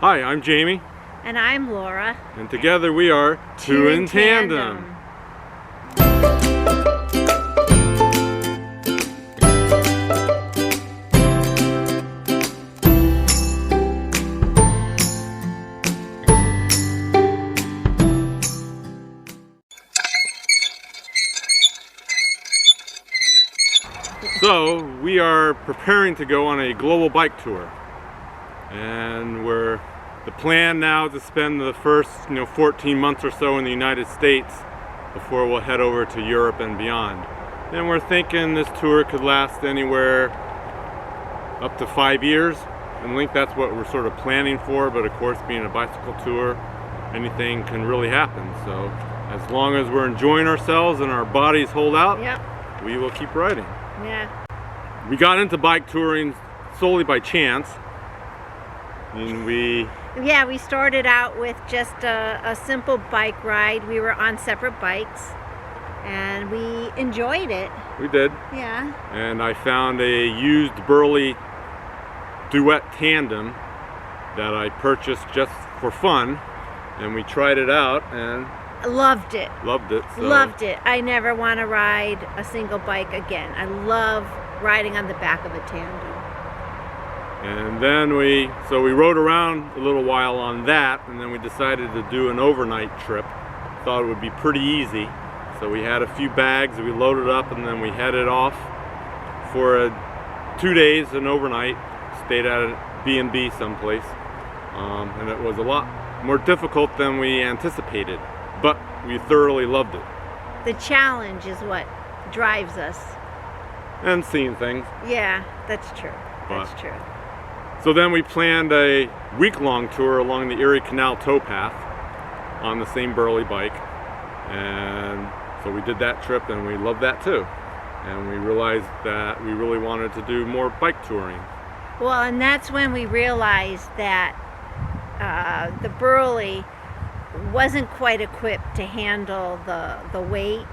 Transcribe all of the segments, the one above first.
Hi, I'm Jamie. And I'm Laura. And together we are Two in Tandem. So we are preparing to go on a global bike tour, and the plan now is to spend the first 14 months or so in the United States before we'll head over to Europe and beyond. And we're thinking this tour could last anywhere up to 5 years. And I think that's what we're sort of planning for, but of course, being a bicycle tour, anything can really happen. So as long as we're enjoying ourselves and our bodies hold out, Yep. we will keep riding. Yeah. We got into bike touring solely by chance, and we started out with just a simple bike ride. We were on separate bikes and we enjoyed it. We did. Yeah. And I found a used Burley duet tandem that I purchased just for fun, and we tried it out and Loved it. Loved it. So. Loved it. I never want to ride a single bike again. I love riding on the back of a tandem. And then we rode around a little while on that, and then we decided to do an overnight trip. Thought it would be pretty easy. So we had a few bags, we loaded up, and then we headed off for 2 days, an overnight. Stayed at a B&B someplace. And it was a lot more difficult than we anticipated, but we thoroughly loved it. The challenge is what drives us. And seeing things. Yeah, that's true. That's true. So then we planned a week-long tour along the Erie Canal towpath on the same Burley bike. And so we did that trip, and we loved that too. And we realized that we really wanted to do more bike touring. Well, and that's when we realized that the Burley wasn't quite equipped to handle the weight,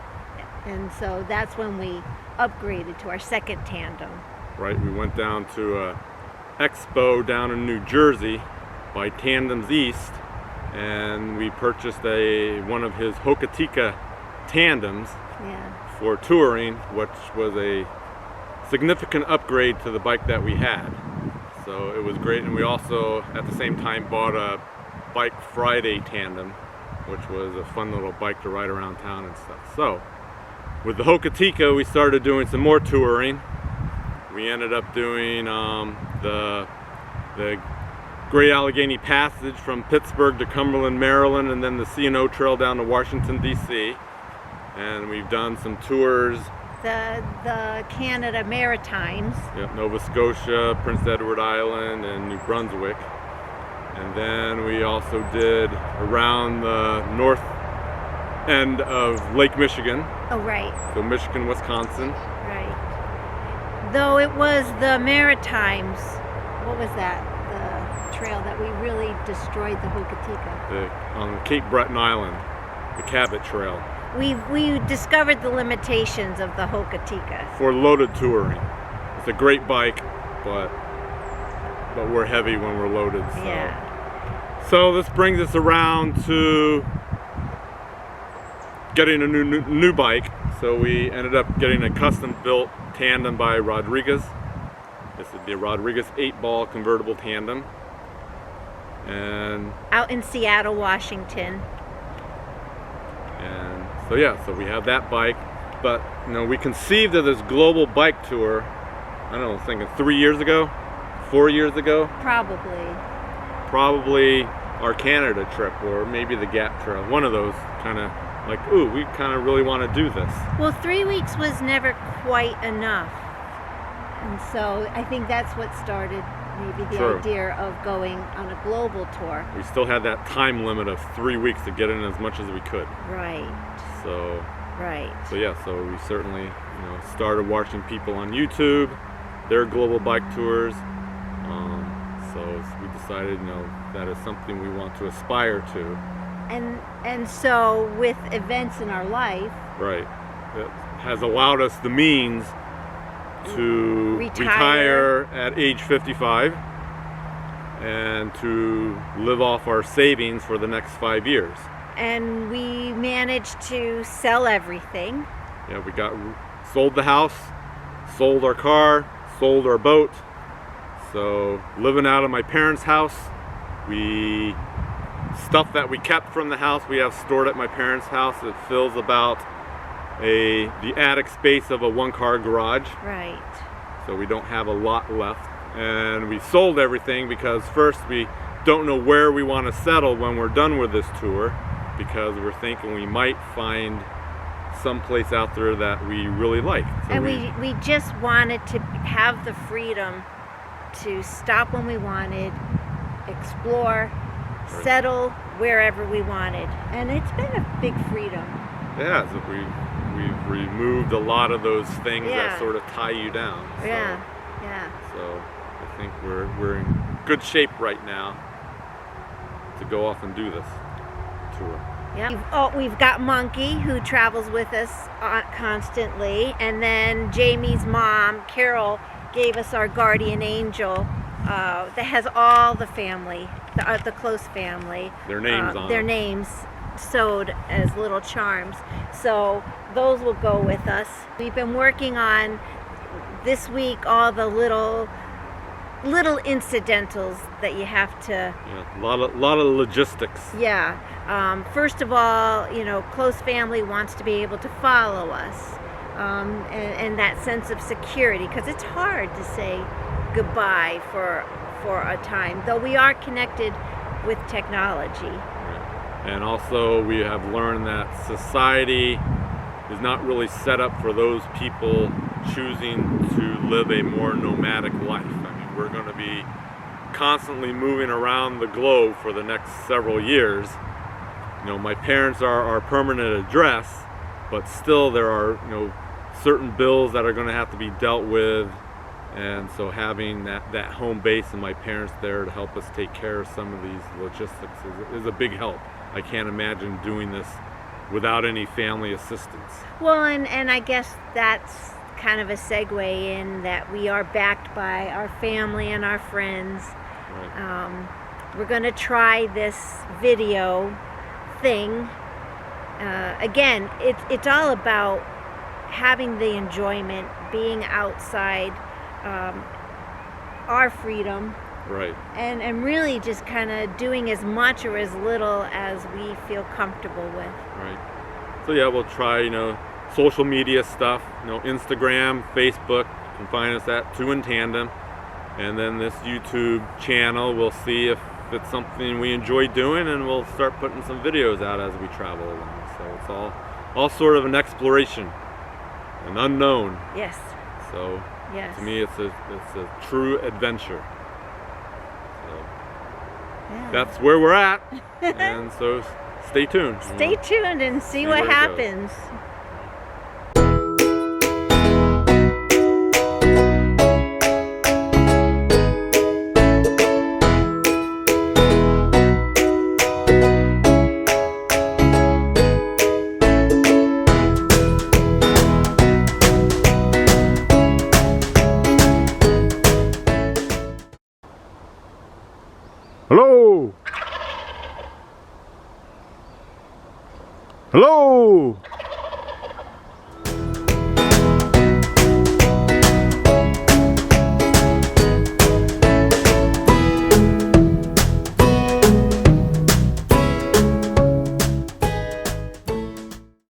and so that's when we upgraded to our second tandem. Right, we went down to a expo down in New Jersey by Tandems East, and we purchased one of his Hokatika tandems for touring, which was a significant upgrade to the bike that we had. So it was great, and we also at the same time bought a Bike Friday tandem, which was a fun little bike to ride around town and stuff. So with the Hokatika, we started doing some more touring. We ended up doing the Great Allegheny Passage from Pittsburgh to Cumberland, Maryland, and then the C&O Trail down to Washington, D.C. And we've done some tours. The Canada Maritimes. Yep, Nova Scotia, Prince Edward Island, and New Brunswick. And then we also did around the north end of Lake Michigan. Oh, right. So Michigan, Wisconsin. Right. Though it was the Maritimes, what was that? The trail that we really destroyed the Hokatika. On Cape Breton Island, the Cabot Trail. We discovered the limitations of the Hokatika. For loaded touring. It's a great bike, but we're heavy when we're loaded. So. Yeah. So this brings us around to getting a new bike. So we ended up getting a custom-built tandem by Rodriguez. This is the Rodriguez 8-ball convertible tandem. And out in Seattle, Washington. And so we have that bike. But we conceived of this global bike tour, I don't know, thinking 3 years ago, 4 years ago. Probably our Canada trip, or maybe the Gap Trail. One of those, kind of like, ooh, we kind of really want to do this. Well, 3 weeks was never quite enough. And so I think that's what started maybe the idea of going on a global tour. We still had that time limit of 3 weeks to get in as much as we could. Right. So we certainly started watching people on YouTube, their global bike tours. So we decided that is something we want to aspire to. And so with events in our life, right, it has allowed us the means to retire at age 55 and to live off our savings for the next 5 years. And we managed to sell everything. Yeah, we sold the house, sold our car, sold our boat. So living out of my parents' house, stuff that we kept from the house we have stored at my parents' house. It fills about the attic space of a one-car garage. Right. So we don't have a lot left. And we sold everything because first we don't know where we want to settle when we're done with this tour, because we're thinking we might find some place out there that we really like. So and we just wanted to have the freedom to stop when we wanted, explore, right, settle wherever we wanted. And it's been a big freedom. Yeah, so we've removed a lot of those things that sort of tie you down. So, Yeah. So I think we're in good shape right now to go off and do this tour. Yeah. We've got Monkey, who travels with us constantly, and then Jamie's mom, Carol, gave us our guardian angel that has all the family, the close family. Their names on their them. names sewed as little charms. So those will go with us. We've been working on this week all the little incidentals that you have to. Yeah, a lot of logistics. Yeah. First of all, close family wants to be able to follow us, and that sense of security, because it's hard to say goodbye for a time, though we are connected with technology. Right. And also we have learned that society is not really set up for those people choosing to live a more nomadic life. I mean, we're going to be constantly moving around the globe for the next several years. My parents are our permanent address, but still there are certain bills that are going to have to be dealt with, and so having that home base and my parents there to help us take care of some of these logistics is a big help. I can't imagine doing this without any family assistance. Well, and I guess that's kind of a segue in that we are backed by our family and our friends. Right. We're going to try this video thing. Again, it's all about having the enjoyment, being outside, our freedom. Right. And really just kind of doing as much or as little as we feel comfortable with. Right. So yeah, we'll try, social media stuff, Instagram, Facebook. You can find us at Two in Tandem. And then this YouTube channel, we'll see if it's something we enjoy doing, and we'll start putting some videos out as we travel along. So it's all sort of an exploration, an unknown. Yes. So yes, to me, it's a true adventure. Yeah. That's where we're at, and so stay tuned. Stay tuned and see what happens. Hello! Hello!